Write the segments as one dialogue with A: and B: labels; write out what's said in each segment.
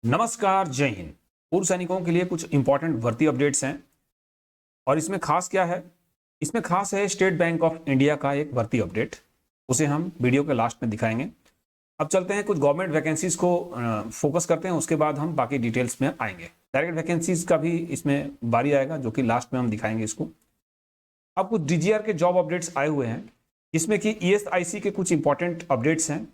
A: नमस्कार, जय हिंद। पूर्व सैनिकों के लिए कुछ इंपॉर्टेंट भर्ती अपडेट्स हैं और इसमें खास क्या है? इसमें खास है स्टेट बैंक ऑफ इंडिया का एक भर्ती अपडेट, उसे हम वीडियो के लास्ट में दिखाएंगे। अब चलते हैं कुछ गवर्नमेंट वैकेंसीज को फोकस करते हैं, उसके बाद हम बाकी डिटेल्स में आएंगे। डायरेक्ट वैकेंसीज का भी इसमें बारी आएगा जो कि लास्ट में हम दिखाएंगे इसको। अब कुछ डीजीआर के जॉब अपडेट्स आए हुए हैं, इसमें कि ईएसआईसी के कुछ इंपॉर्टेंट अपडेट्स हैं।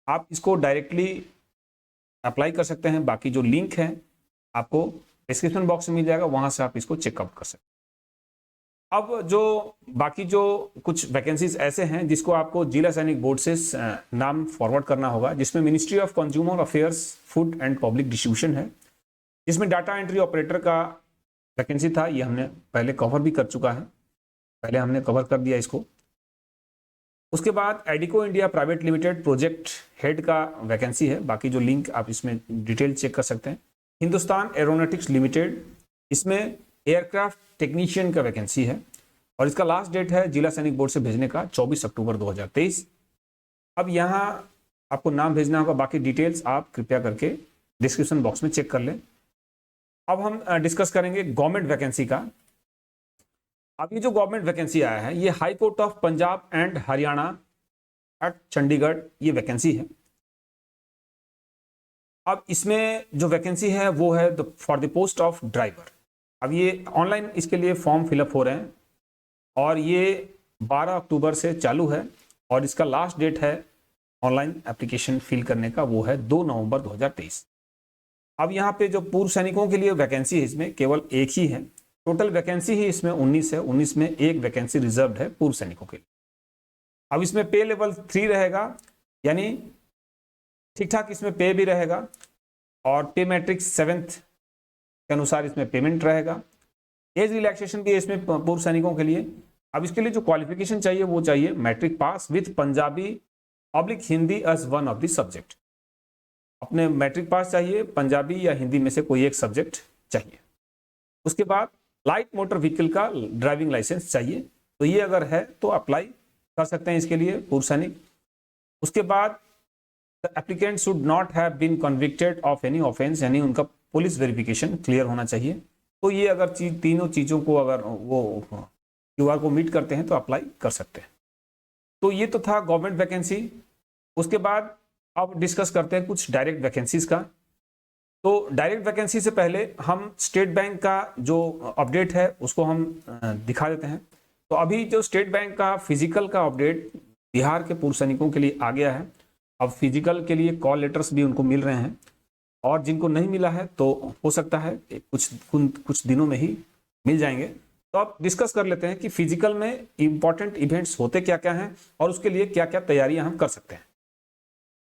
A: आप इसको डायरेक्टली अप्लाई कर सकते हैं, बाकी जो लिंक है आपको डिस्क्रिप्शन बॉक्स में मिल जाएगा, वहां से आप इसको चेकआउट कर सकते हैं। अब जो बाकी जो कुछ वैकेंसीज ऐसे हैं जिसको आपको जिला सैनिक बोर्ड से नाम फॉरवर्ड करना होगा, जिसमें ministry of consumer affairs, food and public distribution है, जिसमें डाटा एंट्री ऑपरेटर का वैकेंसी था। ये हमने पहले कवर भी कर चुका है, पहले हमने कवर कर दिया इसको। उसके बाद Edico India private limited project head का वैकेंसी है, बाकी जो लिंक आप इसमें डिटेल चेक कर सकते हैं। हिंदुस्तान एरोनॉटिक्स लिमिटेड, इसमें एयरक्राफ्ट टेक्नीशियन का वैकेंसी है और इसका लास्ट डेट है जिला सैनिक बोर्ड से भेजने का 24 अक्टूबर 2023। अब यहाँ आपको नाम भेजना होगा, बाकी डिटेल्स आप कृपया करके डिस्क्रिप्शन बॉक्स में चेक कर लें। अब हम डिस्कस करेंगे गवर्नमेंट वैकेंसी का। अब ये जो गवर्नमेंट वैकेंसी आया है, ये high court of Punjab and Haryana at Chandigarh, ये वैकेंसी है। अब इसमें जो वैकेंसी है वो है for the post of driver. अब ये ऑनलाइन इसके लिए फॉर्म फिलअप हो रहे हैं और ये 12 अक्टूबर से चालू है और इसका लास्ट डेट है ऑनलाइन एप्लीकेशन फिल करने का, वो है 2 नवंबर 2023। अब यहाँ पे जो पूर्व सैनिकों के लिए वैकेंसी है, इसमें केवल एक ही है। टोटल वैकेंसी ही इसमें 19 है, 19 में एक वैकेंसी रिजर्व्ड है पूर्व सैनिकों के लिए। अब इसमें पे लेवल 3 रहेगा, यानी ठीक ठाक इसमें पे भी रहेगा और पे मैट्रिक्स 7th के अनुसार इसमें पेमेंट रहेगा। एज रिलैक्सेशन भी है इसमें पूर्व सैनिकों के लिए। अब इसके लिए जो क्वालिफिकेशन चाहिए वो चाहिए matric pass with Punjabi oblique Hindi as one of the subject. अपने मैट्रिक पास चाहिए, पंजाबी या हिंदी में से कोई एक सब्जेक्ट चाहिए। उसके बाद लाइट मोटर व्हीकल का ड्राइविंग लाइसेंस चाहिए, तो ये अगर है तो अप्लाई कर सकते हैं इसके लिए पूर्व सैनिक। उसके बाद the applicant should not have been convicted of any offence, यानी उनका पुलिस वेरिफिकेशन क्लियर होना चाहिए। तो ये अगर तीनों चीज़ों को अगर वो क्यूआर को मीट करते हैं तो अप्लाई कर सकते हैं। तो ये तो था गवर्नमेंट वैकेंसी। उसके बाद अब डिस्कस करते हैं कुछ डायरेक्ट वैकेंसीज का। तो डायरेक्ट वैकेंसी से पहले हम स्टेट बैंक का जो अपडेट है उसको हम दिखा देते हैं। तो अभी जो स्टेट बैंक का फिजिकल का अपडेट बिहार के पूर्व सैनिकों के लिए आ गया है। अब फिजिकल के लिए कॉल लेटर्स भी उनको मिल रहे हैं और जिनको नहीं मिला है तो हो सकता है कुछ दिनों में ही मिल जाएंगे। तो अब डिस्कस कर लेते हैं कि फिजिकल में इंपॉर्टेंट इवेंट्स होते क्या क्या हैं और उसके लिए क्या क्या तैयारियां हम कर सकते हैं।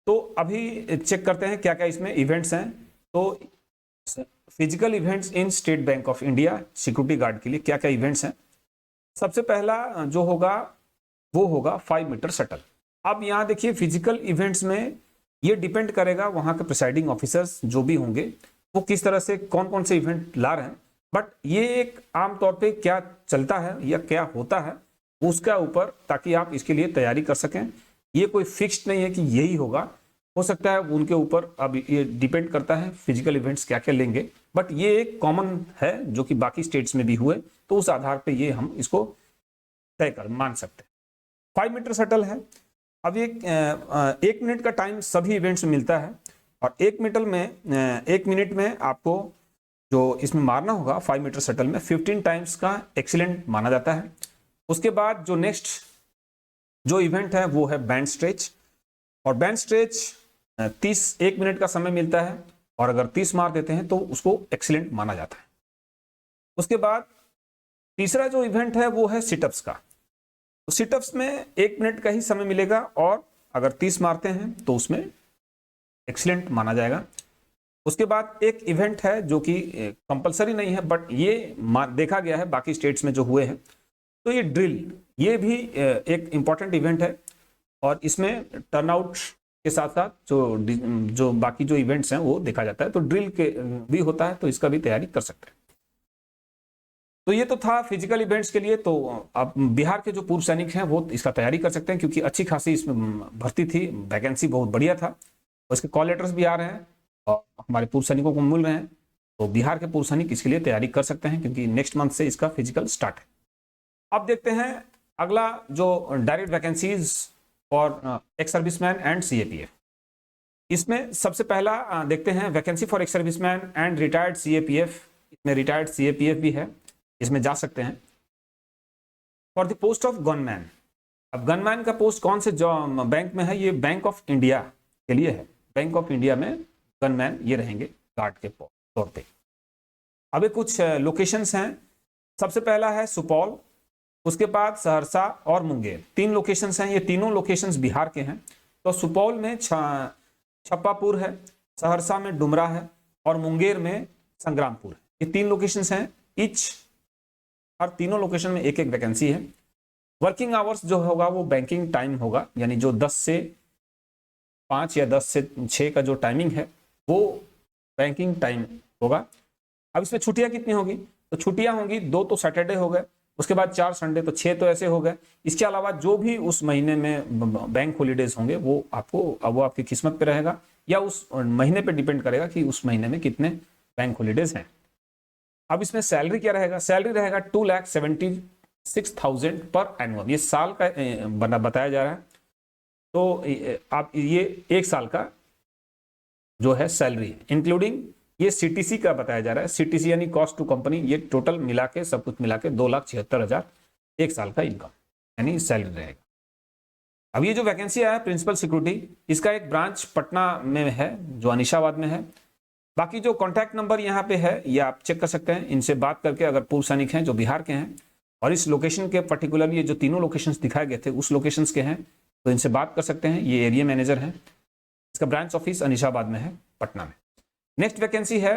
A: तो अभी चेक करते हैं क्या क्या इसमें इवेंट्स हैं। तो physical events in state bank of India security guard के लिए क्या क्या इवेंट्स हैं। सबसे पहला जो होगा वो होगा 5 मीटर शटल। अब यहाँ देखिए फिजिकल इवेंट्स में ये डिपेंड करेगा वहाँ के प्रिसाइडिंग ऑफिसर्स जो भी होंगे वो किस तरह से कौन कौन से इवेंट ला रहे हैं। बट ये एक आमतौर पे क्या चलता है या क्या होता है उसका ऊपर, ताकि आप इसके लिए तैयारी कर सकें। ये कोई फिक्स्ड नहीं है कि यही होगा, हो सकता है उनके ऊपर। अब ये डिपेंड करता है फिजिकल इवेंट्स क्या क्या लेंगे, बट ये एक कॉमन है जो कि बाकी स्टेट्स में भी हुए, तो उस आधार पे ये हम इसको तय कर मान सकते हैं। 5 मीटर शटल है। अब ये 1 मिनट का टाइम सभी इवेंट्स में मिलता है और 1 मिनट में आपको जो इसमें मारना होगा 5 मीटर शटल में 15 टाइम्स का एक्सीलेंट माना जाता है। उसके बाद जो नेक्स्ट जो इवेंट है वो है बैंड स्ट्रेच, और बैंड स्ट्रेच 1 मिनट का समय मिलता है और अगर 30 मार देते हैं तो उसको एक्सीलेंट माना जाता है। उसके बाद तीसरा जो इवेंट है वो है सिटअप्स का। तो सिटअप्स में 1 मिनट का ही समय मिलेगा और अगर 30 मारते हैं तो उसमें एक्सीलेंट माना जाएगा। उसके बाद एक इवेंट है जो कि कंपलसरी नहीं है, बट ये देखा गया है बाकी स्टेट्स में जो हुए हैं, तो ये ड्रिल, ये भी एक इम्पॉर्टेंट इवेंट है और इसमें टर्नआउट के साथ साथ जो बाकी जो इवेंट्स हैं वो देखा जाता है। तो ड्रिल के भी होता है, तो इसका भी तैयारी कर सकते हैं। तो ये तो था फिजिकल इवेंट्स के लिए। तो अब बिहार के जो पूर्व सैनिक हैं वो इसका तैयारी कर सकते हैं, क्योंकि अच्छी खासी इसमें भर्ती थी, वैकेंसी बहुत बढ़िया था और इसके कॉल लेटर्स भी आ रहे हैं। हमारे पूर्व सैनिकों को मिल रहे हैं, तो बिहार के पूर्व सैनिक इसके लिए तैयारी कर सकते हैं क्योंकि नेक्स्ट मंथ से इसका फिजिकल स्टार्ट है। अब देखते हैं अगला जो direct vacancies for ex serviceman and CAPF. इसमें सबसे पहला देखते हैं vacancy for ex serviceman and retired CAPF. इसमें रिटायर्ड सीएपीएफ भी है, इसमें जा सकते हैं। For the post of gunman, अब गनमैन का पोस्ट कौन से जो बैंक में है, ये बैंक ऑफ इंडिया के लिए है। बैंक ऑफ इंडिया में गनमैन ये रहेंगे गार्ड के तौर पे। अब ये कुछ लोकेशंस हैं। सबसे पहला है सुपौल, उसके बाद सहरसा और मुंगेर, 3 लोकेशंस हैं। ये तीनों लोकेशंस बिहार के हैं। तो सुपौल में छप्पापुर है, सहरसा में डुमरा है और मुंगेर में संग्रामपुर है। ये 3 लोकेशंस हैं। हर तीनों लोकेशन में एक एक वैकेंसी है। वर्किंग आवर्स जो होगा वो बैंकिंग टाइम होगा, यानी जो 10 से 5 या 10 से 6 का जो टाइमिंग है वो बैंकिंग टाइम होगा। अब इसमें छुट्टियां कितनी होगी, तो छुट्टियां होंगी 2 तो सैटरडे हो गए, उसके बाद 4 संडे, तो 6 तो ऐसे हो गए। इसके अलावा जो भी उस महीने में बैंक हॉलीडेज होंगे वो आपकी किस्मत पे रहेगा या उस महीने पे डिपेंड करेगा कि उस महीने में कितने बैंक हॉलीडेज हैं। अब इसमें सैलरी क्या रहेगा, सैलरी रहेगा 2,76,000 पर एनुअल। ये साल का बताया जा रहा है। तो आप ये 1 साल का जो है सैलरी इंक्लूडिंग ये सीटीसी का बताया जा रहा है। सीटीसी यानी कॉस्ट टू कंपनी, ये टोटल मिला के सब कुछ मिला के 2,76,000 1 साल का इनकम यानी सैलरी रहेगा। अब ये जो वैकेंसी आया प्रिंसिपल सिक्योरिटी, इसका एक ब्रांच पटना में है जो अनिशाबाद में है। बाकी जो कॉन्टैक्ट नंबर यहाँ पे है ये आप चेक कर सकते हैं, इनसे बात करके, अगर पूर्व सैनिक हैं जो बिहार के हैं और इस लोकेशन के पर्टिकुलरली जो तीनों लोकेशंस दिखाए गए थे उस लोकेशंस के हैं, तो इनसे बात कर सकते हैं। ये एरिया मैनेजर हैं, इसका ब्रांच ऑफिस अनिशाबाद में है, पटना में। नेक्स्ट वैकेंसी है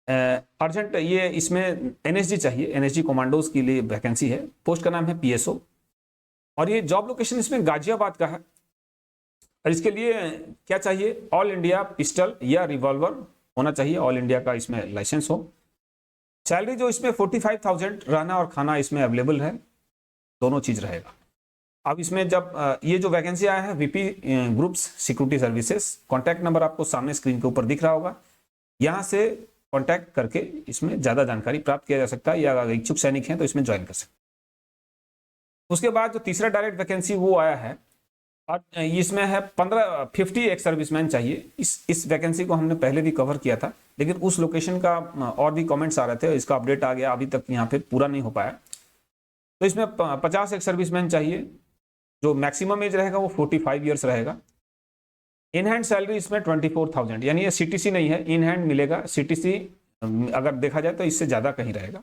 A: अर्जेंट, ये इसमें एनएसजी चाहिए, एनएसजी कमांडोज के लिए वैकेंसी है। पोस्ट का नाम है पीएसओ और ये जॉब लोकेशन इसमें गाजियाबाद का है। और इसके लिए क्या चाहिए, ऑल इंडिया पिस्टल या रिवॉल्वर होना चाहिए, ऑल इंडिया का इसमें लाइसेंस हो। सैलरी जो इसमें 45,000, रहना और खाना इसमें अवेलेबल है, दोनों चीज रहेगा। अब इसमें जब ये जो वैकेंसी आया है VP groups security services, contact number आपको सामने स्क्रीन के ऊपर दिख रहा होगा, यहाँ से कॉन्टैक्ट करके इसमें ज्यादा जानकारी प्राप्त किया जा सकता है, या अगर इच्छुक सैनिक हैं तो इसमें ज्वाइन कर सकते हैं। उसके बाद जो तीसरा डायरेक्ट वैकेंसी वो आया है और इसमें है 50 एक्स सर्विसमैन चाहिए। इस वैकेंसी को हमने पहले भी कवर किया था, लेकिन उस लोकेशन का और भी कमेंट्स आ रहे थे, इसका अपडेट आ गया, अभी तक यहाँ पे पूरा नहीं हो पाया। तो इसमें 50 एक्स सर्विसमैन चाहिए, जो मैक्सिमम एज रहेगा वो 45 ईयर्स रहेगा। इन हैंड सैलरी इसमें 24,000, यानी ये सीटीसी नहीं है, इन हैंड मिलेगा। सीटीसी अगर देखा जाए तो इससे ज़्यादा कहीं रहेगा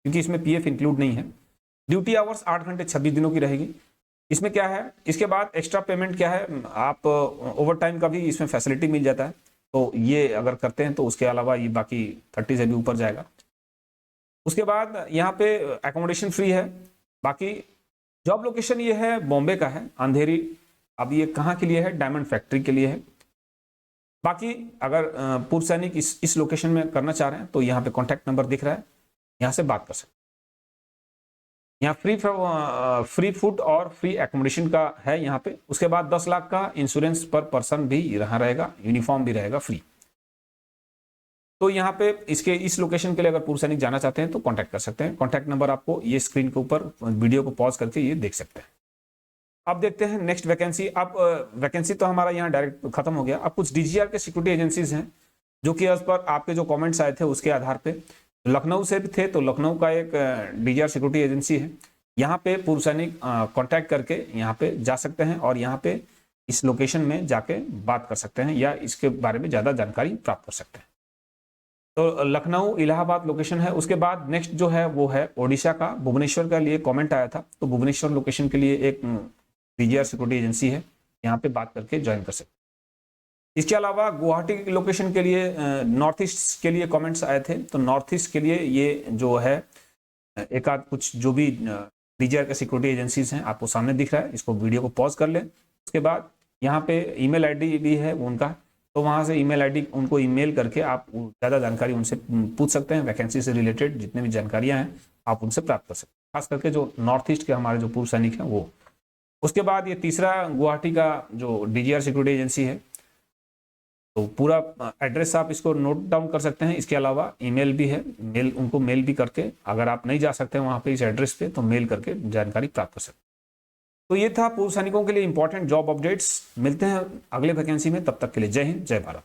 A: क्योंकि इसमें पीएफ इंक्लूड नहीं है। ड्यूटी आवर्स 8 घंटे 26 दिनों की रहेगी। इसमें क्या है, इसके बाद एक्स्ट्रा पेमेंट क्या है, आप ओवर टाइम का भी इसमें फैसिलिटी मिल जाता है, तो ये अगर करते हैं तो उसके अलावा ये बाकी 30 से भी ऊपर जाएगा। उसके बाद यहाँ पे एकोमोडेशन फ्री है। बाकी जॉब लोकेशन ये है बॉम्बे का है, अंधेरी। अब ये कहाँ के लिए है, डायमंड फैक्ट्री के लिए है। बाकी अगर पूर्व सैनिक इस लोकेशन में करना चाह रहे हैं तो यहाँ पे कॉन्टैक्ट नंबर दिख रहा है, यहाँ से बात कर सकते हैं। यहाँ फ्री फूड और फ्री एकोमोडेशन का है यहाँ पे। उसके बाद 10 लाख का इंश्योरेंस पर पर्सन भी यहाँ रहेगा, यूनिफॉर्म भी रहेगा फ्री। तो यहाँ पे इस लोकेशन के लिए अगर पूर्व सैनिक जाना चाहते हैं तो कांटेक्ट कर सकते हैं। कांटेक्ट नंबर आपको ये स्क्रीन के ऊपर, वीडियो को पॉज करके ये देख सकते हैं। अब देखते हैं नेक्स्ट वैकेंसी। अब वैकेंसी तो हमारा यहाँ डायरेक्ट खत्म हो गया। अब कुछ डीजीआर के सिक्योरिटी एजेंसीज हैं जो कि एज पर आपके जो कमेंट्स आए थे उसके आधार पे, लखनऊ से भी थे, तो लखनऊ का एक डीजीआर सिक्योरिटी एजेंसी है। यहाँ पे पूर्व सैनिक कॉन्टैक्ट करके यहाँ पे जा सकते हैं और यहाँ पे इस लोकेशन में जाके बात कर सकते हैं या इसके बारे में ज़्यादा जानकारी प्राप्त कर सकते हैं। तो लखनऊ इलाहाबाद लोकेशन है। उसके बाद नेक्स्ट जो है वो है ओडिशा का, भुवनेश्वर का लिए कमेंट आया था, तो भुवनेश्वर लोकेशन के लिए एक डीजीआर सिक्योरिटी एजेंसी है, यहाँ पे बात करके ज्वाइन कर सकते हैं। इसके अलावा गुवाहाटी लोकेशन के लिए नॉर्थ ईस्ट के लिए कमेंट्स आए थे, तो नॉर्थ ईस्ट के लिए ये जो है एक आध कुछ जो भी डीजीआर के सिक्योरिटी एजेंसीज हैं आपको सामने दिख रहा है, इसको वीडियो को पॉज कर लें। उसके बाद यहाँ पे ईमेल आईडी भी है उनका, तो वहाँ से ईमेल आईडी उनको ईमेल करके आप ज़्यादा जानकारी उनसे पूछ सकते हैं। वैकेंसी से रिलेटेड जितने भी जानकारियाँ हैं आप उनसे प्राप्त कर सकते हैं, खास करके जो नॉर्थ ईस्ट के हमारे जो पूर्व सैनिक हैं वो। उसके बाद ये तीसरा गुवाहाटी का जो डीजीआर सिक्योरिटी एजेंसी है, तो पूरा एड्रेस आप इसको नोट डाउन कर सकते हैं। इसके अलावा ईमेल भी है, मेल उनको मेल भी करके, अगर आप नहीं जा सकते हैं वहाँ पे इस एड्रेस पे, तो मेल करके जानकारी प्राप्त कर सकते हैं। तो ये था पूर्व सैनिकों के लिए इंपॉर्टेंट जॉब अपडेट्स। मिलते हैं अगले वैकेंसी में, तब तक के लिए जय हिंद, जय भारत।